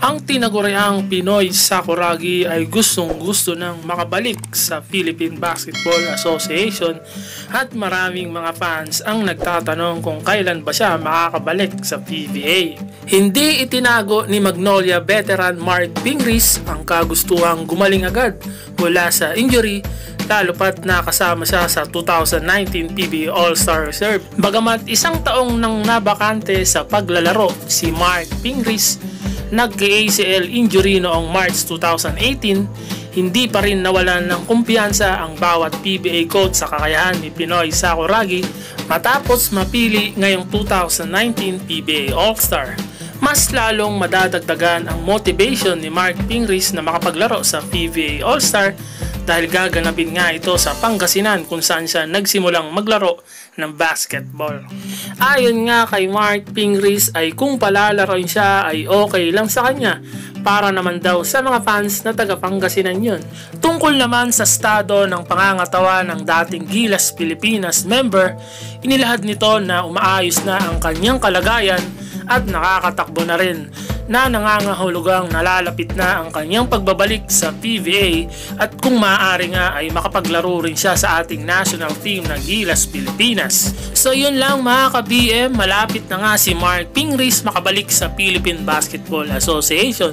Ang tinaguriang Pinoy Sakuragi ay gustong-gusto ng makabalik sa Philippine Basketball Association at maraming mga fans ang nagtatanong kung kailan ba siya makakabalik sa PBA. Hindi itinago ni Magnolia veteran Mark Pingris ang kagustuhang gumaling agad mula sa injury, lalo pat nakasama siya sa 2019 PBA All-Star Reserve. Bagamat isang taong nang nabakante sa paglalaro si Mark Pingris, nagka-ACL injury noong March 2018, hindi pa rin nawalan ng kumpiyansa ang bawat PBA coach sa kakayahan ni Pinoy Sakuragi matapos mapili ngayong 2019 PBA All-Star. Mas lalong madadagdagan ang motivation ni Mark Pingris na makapaglaro sa PBA All-Star dahil gaganapin nga ito sa Pangasinan kung saan siya nagsimulang maglaro ng basketball. Ayon nga kay Mark Pingris ay kung palalaroin siya ay okay lang sa kanya, para naman daw sa mga fans na taga Pangasinan yun. Tungkol naman sa estado ng pangangatawa ng dating Gilas Pilipinas member, inilahad nito na umaayos na ang kanyang kalagayan at nakakatakbo na rin, na nangangahulugang nalalapit na ang kanyang pagbabalik sa PBA at kung maaari nga ay makapaglaro rin siya sa ating national team na Gilas Pilipinas. So yun lang mga ka-BM, malapit na nga si Mark Pingris makabalik sa Philippine Basketball Association.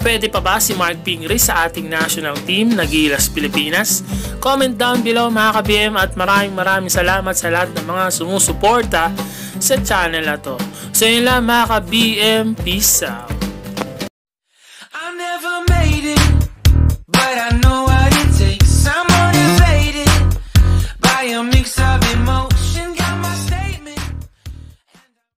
Pwede pa ba si Mark Pingris sa ating national team na Gilas Pilipinas? Comment down below mga ka-BM at maraming salamat sa lahat ng mga sumusuporta sa channel na to. So yun lang mga ka-BM, peace out.